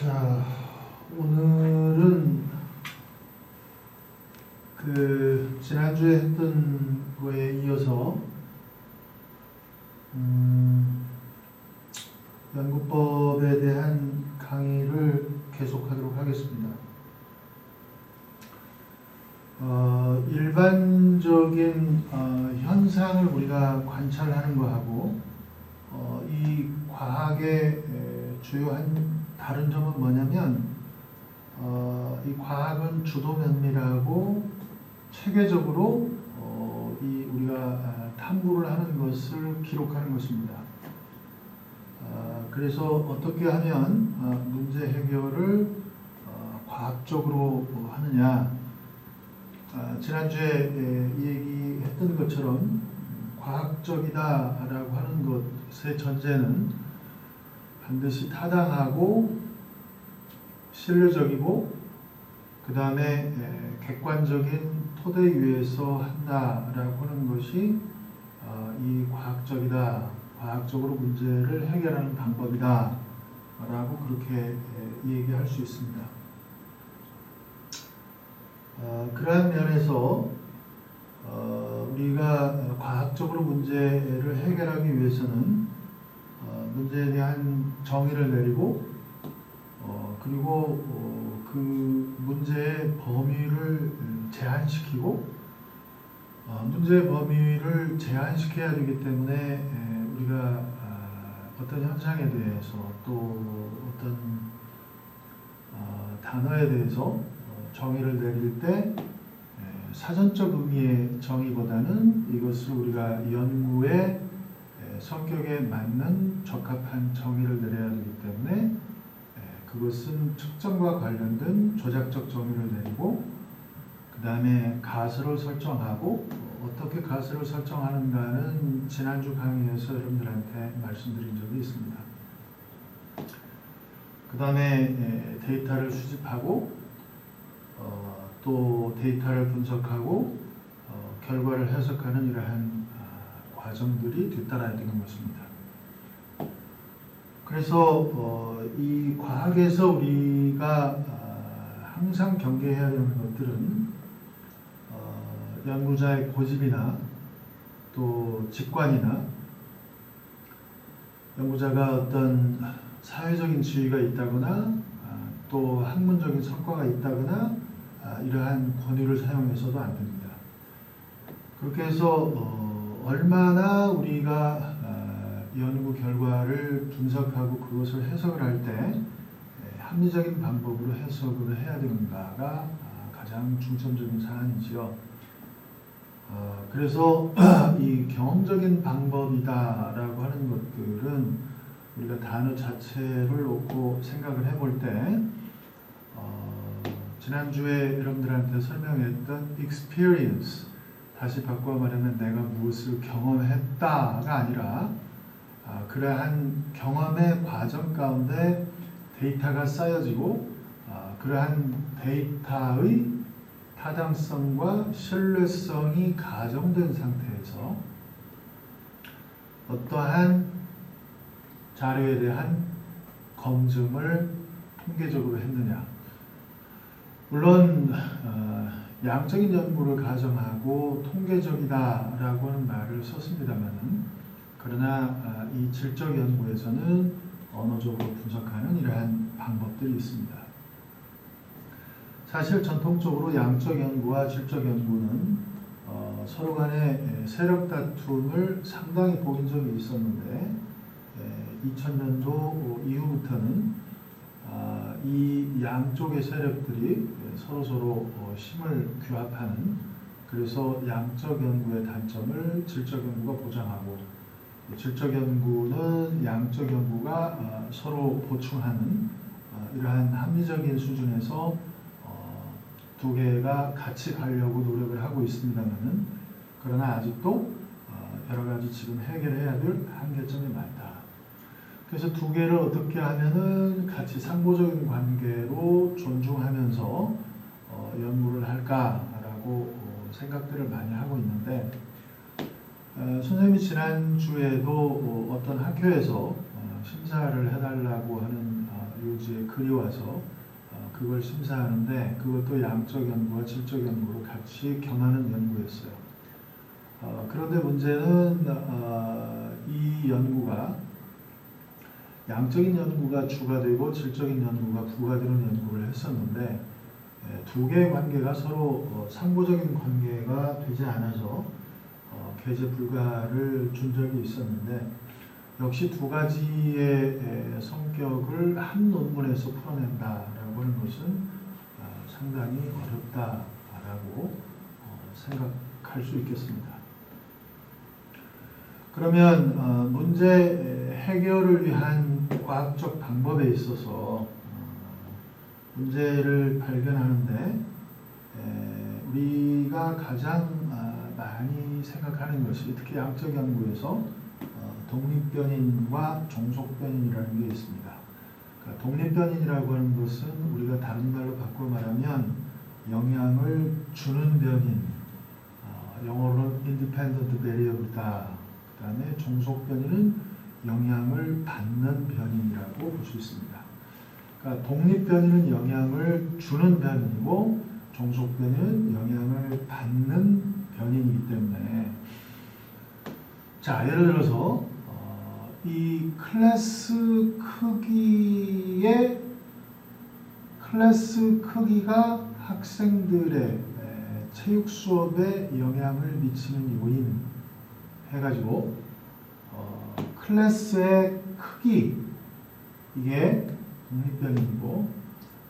자, 오늘은 지난주에 했던 거에 이어서 연구법에 대한 강의를 계속하도록 하겠습니다. 일반적인 현상을 우리가 관찰하는 것하고 이 과학의 주요한 다른 점은 뭐냐면 이 과학은 주도 면밀하고 체계적으로 이 우리가 탐구를 하는 것을 기록하는 것입니다. 그래서 어떻게 하면 문제 해결을 과학적으로 하느냐, 지난주에 얘기했던 것처럼 과학적이다라고 하는 것의 전제는 반드시 타당하고 신뢰적이고 그 다음에 객관적인 토대 위에서 한다라고 하는 것이 이 과학적이다, 과학적으로 문제를 해결하는 방법이다 라고 그렇게 얘기할 수 있습니다. 그러한 면에서 우리가 과학적으로 문제를 해결하기 위해서는 문제에 대한 정의를 내리고 그리고 그 문제의 범위를 제한시키고 문제의 범위를 제한시켜야 되기 때문에 우리가 어떤 현상에 대해서 또 어떤 단어에 대해서 정의를 내릴 때 사전적 의미의 정의보다는 이것을 우리가 연구의 성격에 맞는 적합한 정의를 내려야 되기 때문에 그것은 측정과 관련된 조작적 정의를 내리고 그 다음에 가설을 설정하고 어떻게 가설을 설정하는가는 지난주 강의에서 여러분들한테 말씀드린 적이 있습니다. 그 다음에 데이터를 수집하고 또 데이터를 분석하고 결과를 해석하는 이러한 과정들이 뒤따라야 되는 것입니다. 그래서 이 과학에서 우리가 항상 경계해야 되는 것들은 연구자의 고집이나 또 직관이나 연구자가 어떤 사회적인 지위가 있다거나 또 학문적인 성과가 있다거나 이러한 권위를 사용해서도 안 됩니다. 그렇게 해서 얼마나 우리가 연구 결과를 분석하고 그것을 해석을 할 때 합리적인 방법으로 해석을 해야 되는가가 가장 중점적인 사안이지요. 그래서 이 경험적인 방법이다라고 하는 것들은 우리가 단어 자체를 놓고 생각을 해볼 때 지난주에 여러분들한테 설명했던 experience, 다시 바꿔 말하면 내가 무엇을 경험했다가 아니라 그러한 경험의 과정 가운데 데이터가 쌓여지고 그러한 데이터의 타당성과 신뢰성이 가정된 상태에서 어떠한 자료에 대한 검증을 통계적으로 했느냐. 물론 양적인 연구를 가정하고 통계적이다라고 하는 말을 썼습니다만은 그러나 이 질적 연구에서는 언어적으로 분석하는 이러한 방법들이 있습니다. 사실 전통적으로 양적 연구와 질적 연구는 서로 간의 세력 다툼을 상당히 보인 적이 있었는데 2000년도 이후부터는 이 양쪽의 세력들이 서로 힘을 규합하는, 그래서 양적 연구의 단점을 질적 연구가 보장하고 질적 연구는 양적 연구가 서로 보충하는 이러한 합리적인 수준에서 두 개가 같이 가려고 노력을 하고 있습니다만은 그러나 아직도 여러 가지 지금 해결해야 될 한계점이 많다. 그래서 두 개를 어떻게 하면은 같이 상호적인 관계로 존중하면서 연구를 할까라고 생각들을 많이 하고 있는데 선생님이 지난주에도 어떤 학교에서 심사를 해달라고 하는 요지에 글이 와서 그걸 심사하는데 그것도 양적 연구와 질적 연구를 같이 겸하는 연구였어요. 그런데 문제는 이 연구가 양적인 연구가 주가 되고 질적인 연구가 부가 되는 연구를 했었는데 두 개의 관계가 서로 상호적인 관계가 되지 않아서 개재 불가를 준 적이 있었는데 역시 두 가지의 성격을 한 논문에서 풀어낸다라고 하는 것은 상당히 어렵다라고 생각할 수 있겠습니다. 그러면 문제 해결을 위한 과학적 방법에 있어서 문제를 발견하는데 우리가 가장 많이 생각하는 것이 특히 양적 연구에서 독립변인과 종속변인이라는 게 있습니다. 그러니까 독립변인이라고 하는 것은 우리가 다른 말로 바꿔 말하면 영향을 주는 변인, 영어로는 independent variable이다. 그 다음에 종속변인은 영향을 받는 변인이라고 볼 수 있습니다. 그러니까 독립변인은 영향을 주는 변인이고 종속변인은 영향을 받는 변인이기 때문에 자, 예를 들어서 이 클래스 크기가 학생들의 체육 수업에 영향을 미치는 요인 해가지고 클래스의 크기 이게 독립변인이고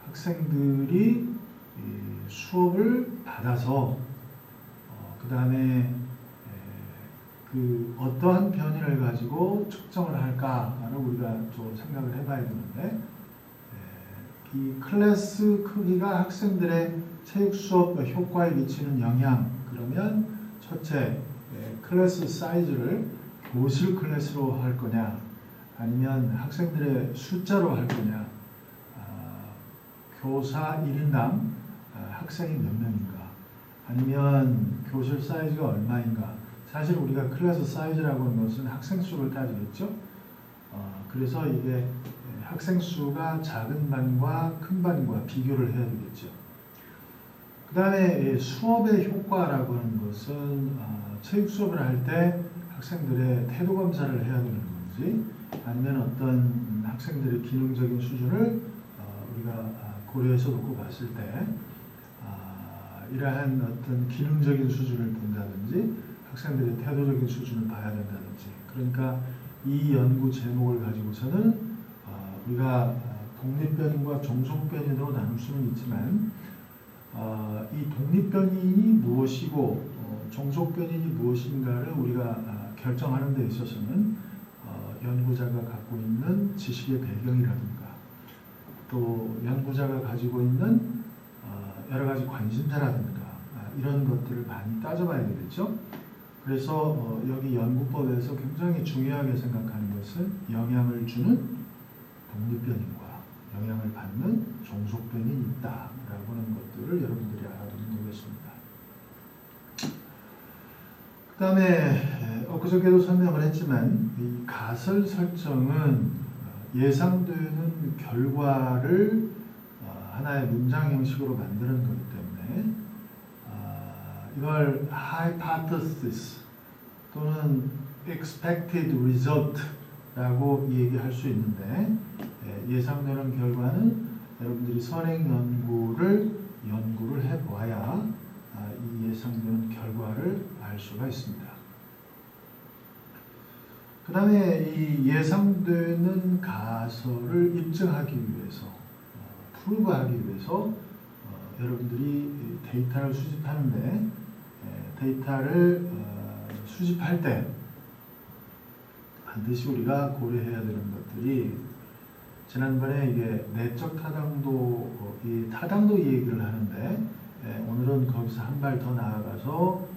학생들이 수업을 받아서 그 다음에 그 어떠한 변인을 가지고 측정을 할까를 우리가 좀 생각을 해봐야 되는데 이 클래스 크기가 학생들의 체육 수업 효과에 미치는 영향 그러면 첫째 클래스 사이즈를 교실 클래스로 할 거냐 아니면 학생들의 숫자로 할 거냐 교사 1인당 학생이 몇 명인가 아니면 교실 사이즈가 얼마인가 사실 우리가 클래스 사이즈라고 하는 것은 학생 수를 따지겠죠. 그래서 이게 학생 수가 작은 반과 큰 반과 비교를 해야 되겠죠. 그 다음에 수업의 효과라고 하는 것은 체육 수업을 할 때 학생들의 태도 검사를 해야 되는 건지 아니면 어떤 학생들의 기능적인 수준을 우리가 고려해서 놓고 봤을 때 이러한 어떤 기능적인 수준을 본다든지 학생들의 태도적인 수준을 봐야 된다든지 그러니까 이 연구 제목을 가지고서는 우리가 독립변인과 종속변인으로 나눌 수는 있지만 이 독립변인이 무엇이고 종속변인이 무엇인가를 우리가 결정하는 데 있어서는 연구자가 갖고 있는 지식의 배경이라든가 또 연구자가 가지고 있는 여러 가지 관심사라든가 이런 것들을 많이 따져봐야 되겠죠. 그래서 여기 연구법에서 굉장히 중요하게 생각하는 것은 영향을 주는 독립변인과 영향을 받는 종속변인이 있다라고 하는 것들을 여러분들이 알아두면 되겠습니다. 그 다음에 엊그저께도 설명을 했지만 이 가설 설정은 예상되는 결과를 하나의 문장 형식으로 만드는 거기 때문에 이걸 hypothesis 또는 expected result라고 얘기할 수 있는데 예상되는 결과는 여러분들이 선행 연구를 해보아야 이 예상되는 결과를 알 수가 있습니다. 그 다음에 이 예상되는 가설을 입증하기 위해서 프루브하기 위해서 여러분들이 데이터를 수집하는데 데이터를 수집할 때 반드시 우리가 고려해야 되는 것들이 지난번에 이게 내적 타당도 이 타당도 얘기를 하는데 오늘은 거기서 한 발 더 나아가서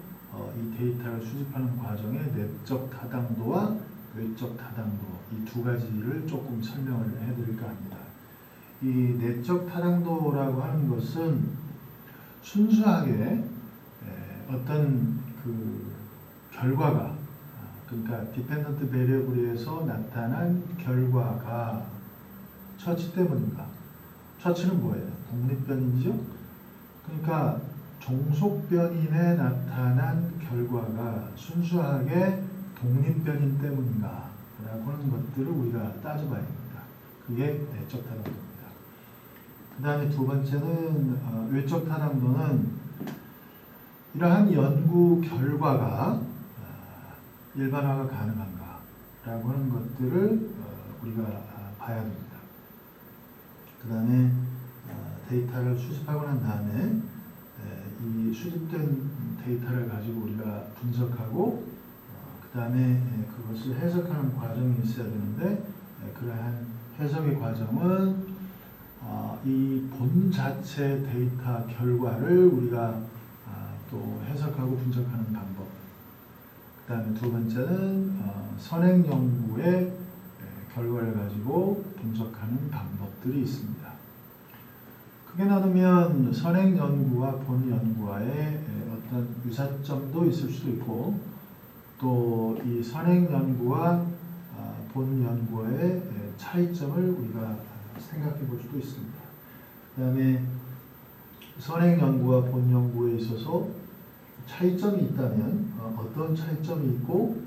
이 데이터를 수집하는 과정에 내적 타당도와 외적 타당도 이 두 가지를 조금 설명을 해드릴까 합니다. 이 내적 타당도라고 하는 것은 순수하게 어떤 그 결과가 그러니까 디펜던트 베리어블에서 나타난 결과가 처치 때문인가? 처치는 뭐예요? 독립변이죠. 그러니까 종속변인에 나타난 결과가 순수하게 독립변인 때문인가? 라고 하는 것들을 우리가 따져봐야 됩니다. 그게 내적 타당도입니다. 그 다음에 두 번째는 외적 타당도는 이러한 연구 결과가 일반화가 가능한가? 라고 하는 것들을 우리가 봐야 됩니다. 그 다음에 데이터를 수집하고 난 다음에 이 수집된 데이터를 가지고 우리가 분석하고 그 다음에 그것을 해석하는 과정이 있어야 되는데 그러한 해석의 과정은 이 본 자체 데이터 결과를 우리가 또 해석하고 분석하는 방법. 그 다음에 두 번째는 선행 연구의 결과를 가지고 분석하는 방법들이 있습니다. 크게 나누면 선행 연구와 본 연구와의 어떤 유사점도 있을 수도 있고 또 이 선행 연구와 본 연구와의 차이점을 우리가 생각해 볼 수도 있습니다. 그 다음에 선행 연구와 본 연구에 있어서 차이점이 있다면 어떤 차이점이 있고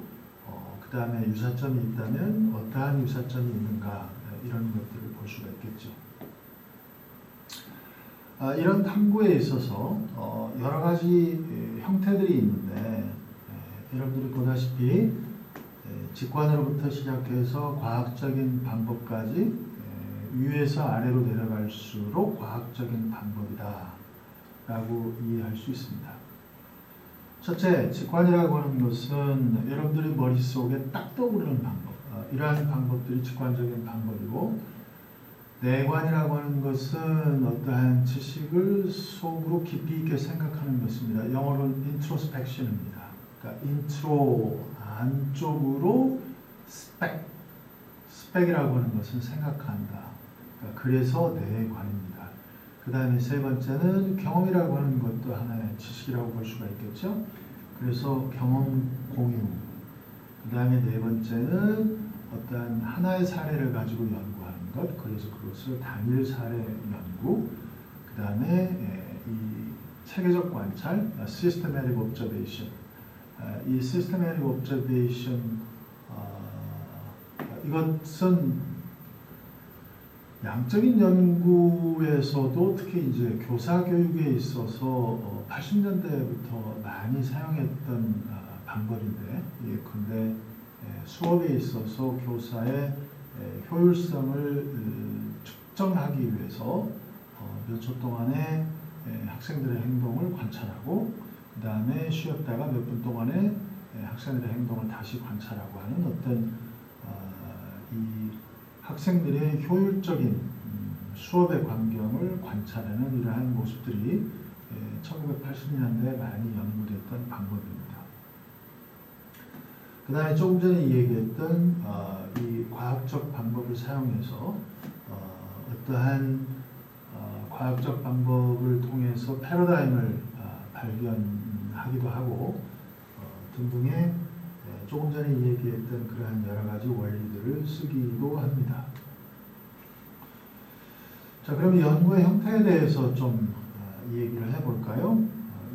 그 다음에 유사점이 있다면 어떠한 유사점이 있는가 이런 것들을 볼 수가 있겠죠. 이런 탐구에 있어서 여러 가지 형태들이 있는데 여러분들이 보다시피 직관으로부터 시작해서 과학적인 방법까지 위에서 아래로 내려갈수록 과학적인 방법이다 라고 이해할 수 있습니다. 첫째, 직관이라고 하는 것은 여러분들의 머릿속에 딱 떠오르는 방법, 이러한 방법들이 직관적인 방법이고 내관이라고 하는 것은 어떠한 지식을 속으로 깊이 있게 생각하는 것입니다. 영어로는 introspection입니다. 그러니까 intro, 안쪽으로 spec이라고 하는 것은 생각한다. 그러니까 그래서 내관입니다. 그 다음에 세 번째는 경험이라고 하는 것도 하나의 지식이라고 볼 수가 있겠죠. 그래서 경험 공유. 그 다음에 네 번째는 어떠한 하나의 사례를 가지고 연구하는 것. 그래서 그것을 단일 사례 연구. 그 다음에 이 체계적 관찰, systematic observation. 이 systematic observation 이것은 양적인 연구에서도 특히 이제 교사 교육에 있어서 80년대부터 많이 사용했던 방법인데, 근데 수업에 있어서 교사의 효율성을 측정하기 위해서 몇 초 동안에 학생들의 행동을 관찰하고 그 다음에 쉬었다가 몇 분 동안에 학생들의 행동을 다시 관찰하고 하는 어떤 이 학생들의 효율적인 수업의 광경을 관찰하는 이러한 모습들이 1980년대에 많이 연구됐던 방법입니다. 그 다음에 조금 전에 얘기했던 이 과학적 방법을 사용해서 어떠한 과학적 방법을 통해서 패러다임을 발견하기도 하고 등등의 조금 전에 얘기했던 그러한 여러 가지 원리들을 쓰기도 합니다. 자, 그럼 연구의 형태에 대해서 좀 얘기를 해볼까요?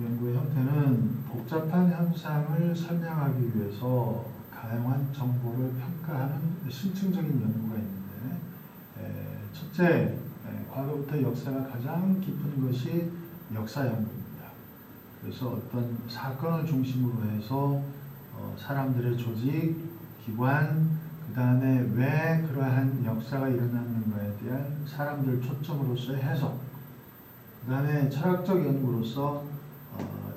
연구의 형태는 복잡한 현상을 설명하기 위해서 다양한 정보를 평가하는 심층적인 연구가 있는데 첫째, 과거부터 역사가 가장 깊은 것이 역사 연구입니다. 그래서 어떤 사건을 중심으로 해서 사람들의 조직, 기관, 그 다음에 왜 그러한 역사가 일어났는가에 대한 사람들 초점으로서의 해석, 그 다음에 철학적 연구로서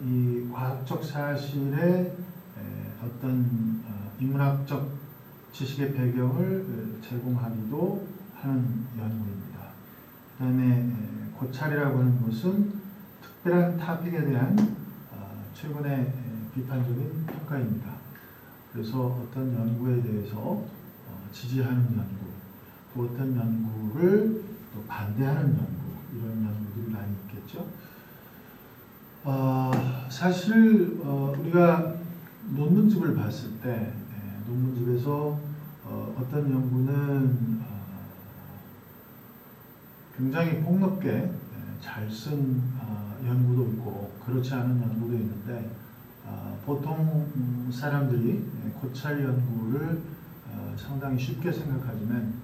이 과학적 사실의 어떤 인문학적 지식의 배경을 제공하기도 하는 연구입니다. 그 다음에 고찰이라고 하는 것은 특별한 토픽에 대한 최근의 비판적인 평가입니다. 그래서 어떤 연구에 대해서 지지하는 연구, 또 어떤 연구를 또 반대하는 연구, 이런 연구들이 많이 있겠죠. 사실 우리가 논문집을 봤을 때 논문집에서 어떤 연구는 굉장히 폭넓게 잘 쓴 연구도 있고 그렇지 않은 연구도 있는데 보통 사람들이 고찰 연구를 상당히 쉽게 생각하지만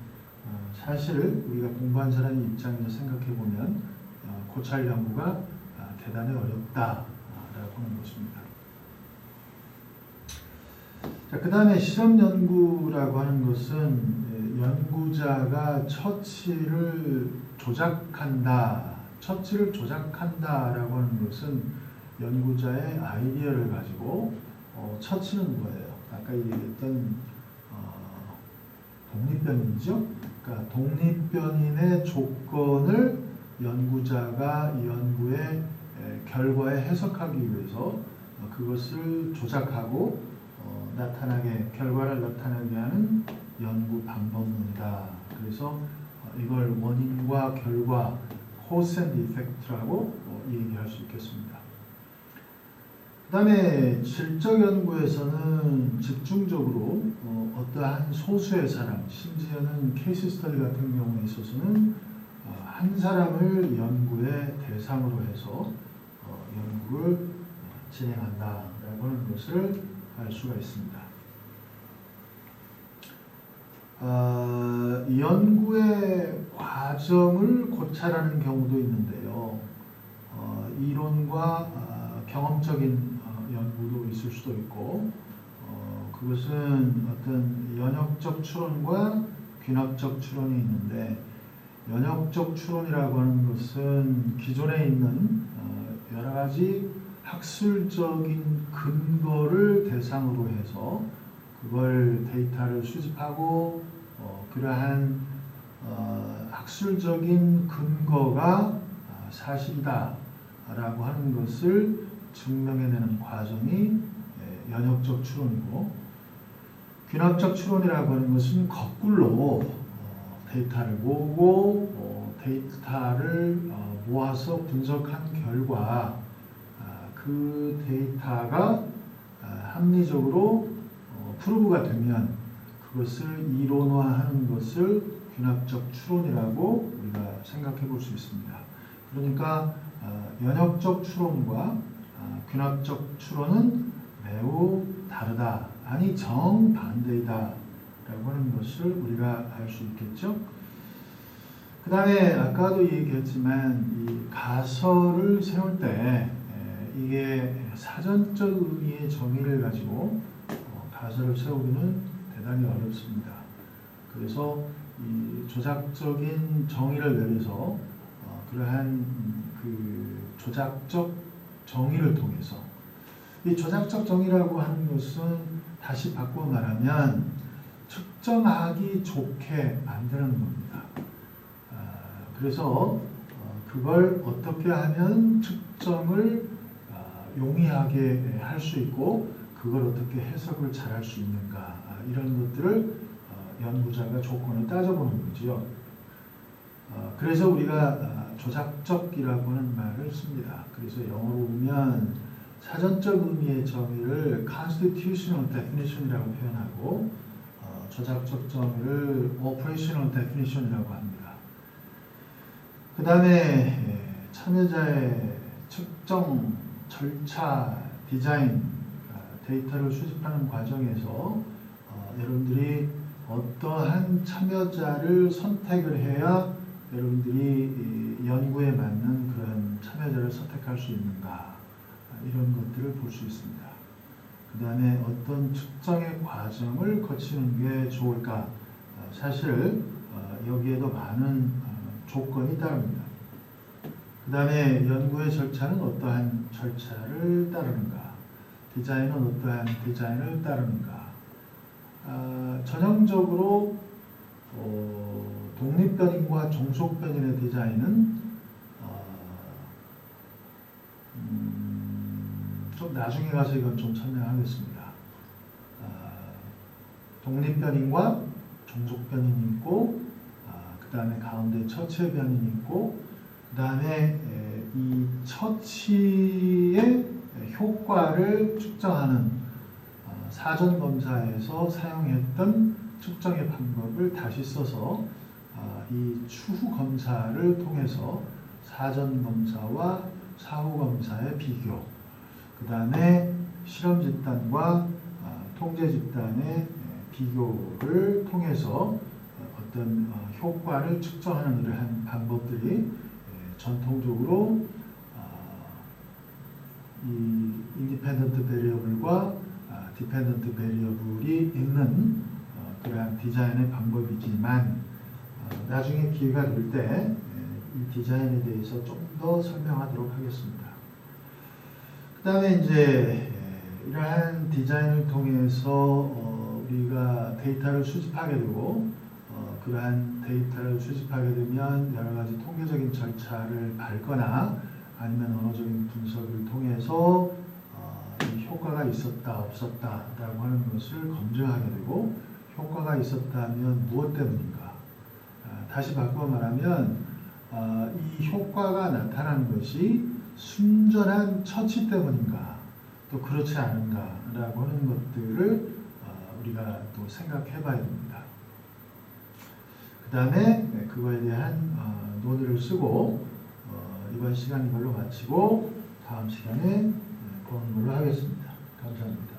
사실 우리가 공부한 사람의 입장에서 생각해 보면 고찰 연구가 대단히 어렵다라고 하는 것입니다. 자, 그 다음에 실험 연구라고 하는 것은 연구자가 처치를 조작한다라고 하는 것은 연구자의 아이디어를 가지고 처치는 뭐예요? 아까 얘기했던 독립변인이죠. 그러니까 독립변인의 조건을 연구자가 이 연구의 결과에 해석하기 위해서 그것을 조작하고 결과를 나타나게 하는 연구 방법론이다. 그래서 이걸 원인과 결과, cause and effect라고 얘기할 수 있겠습니다. 그 다음에 질적 연구에서는 집중적으로 어떠한 소수의 사람, 심지어는 케이스 스터디 같은 경우에 있어서는 한 사람을 연구의 대상으로 해서 연구를 진행한다라고 하는 것을 알 수가 있습니다. 연구의 과정을 고찰하는 경우도 있는데요. 이론과 경험적인 연구도 있을 수도 있고 그것은 어떤 연역적 추론과 귀납적 추론이 있는데 연역적 추론이라고 하는 것은 기존에 있는 여러 가지 학술적인 근거를 대상으로 해서 그걸 데이터를 수집하고 그러한 학술적인 근거가 사실이다라고 하는 것을 증명해내는 과정이 연역적 추론이고 귀납적 추론이라고 하는 것은 거꾸로 데이터를 모으고 데이터를 모아서 분석한 결과 그 데이터가 합리적으로 프루브가 되면 그것을 이론화하는 것을 귀납적 추론이라고 우리가 생각해 볼 수 있습니다. 그러니까 연역적 추론과 귀납적 추론은 매우 다르다, 아니 정반대이다 라고 하는 것을 우리가 알 수 있겠죠. 그 다음에 아까도 얘기했지만 이 가설을 세울 때 이게 사전적 의미의 정의를 가지고 가설을 세우기는 대단히 어렵습니다. 그래서 이 조작적인 정의를 내려서 그러한 그 조작적 정의를 통해서 이 조작적 정의라고 하는 것은 다시 바꿔 말하면 측정하기 좋게 만드는 겁니다. 그래서 그걸 어떻게 하면 측정을 용이하게 할 수 있고 그걸 어떻게 해석을 잘 할 수 있는가 이런 것들을 연구자가 조건을 따져보는 거지요. 그래서 우리가 조작적이라고 하는 말을 씁니다. 그래서 영어로 보면 사전적 의미의 정의를 constitutional definition이라고 표현하고 조작적 정의를 operational definition이라고 합니다. 그 다음에 참여자의 측정, 절차, 디자인, 데이터를 수집하는 과정에서 여러분들이 어떠한 참여자를 선택을 해야 여러분들이 연구에 맞는 그런 참여자를 선택할 수 있는가 이런 것들을 볼 수 있습니다. 그 다음에 어떤 측정의 과정을 거치는 게 좋을까 사실 여기에도 많은 조건이 따릅니다. 그 다음에 연구의 절차는 어떠한 절차를 따르는가, 디자인은 어떠한 디자인을 따르는가. 전형적으로 독립변인과 종속변인의 디자인은 좀 나중에 가서 이건 좀 설명하겠습니다. 독립변인과 종속변인이 있고 그 다음에 가운데 처치의 변인이 있고 그 다음에 이 처치의 효과를 측정하는 사전 검사에서 사용했던 측정의 방법을 다시 써서 이 추후 검사를 통해서 사전 검사와 사후 검사의 비교, 그 다음에 실험 집단과 통제 집단의 비교를 통해서 어떤 효과를 측정하는 이러한 방법들이 전통적으로 이 인디펜던트 베리어블과 디펜던트 베리어블이 있는 그러한 디자인의 방법이지만 나중에 기회가 될 때 이 디자인에 대해서 좀 더 설명하도록 하겠습니다. 그 다음에 이제 이러한 디자인을 통해서 우리가 데이터를 수집하게 되고 그러한 데이터를 수집하게 되면 여러 가지 통계적인 절차를 밟거나 아니면 언어적인 분석을 통해서 이 효과가 있었다 없었다라고 하는 것을 검증하게 되고 효과가 있었다면 무엇 때문인가? 다시 바꿔 말하면 이 효과가 나타나는 것이 순전한 처치 때문인가? 또 그렇지 않은가라고 하는 것들을 우리가 또 생각해 봐야 됩니다. 그 다음에 그거에 대한 논의를 쓰고 이번 시간 이걸로 마치고 다음 시간에 보는 걸로 하겠습니다. 감사합니다.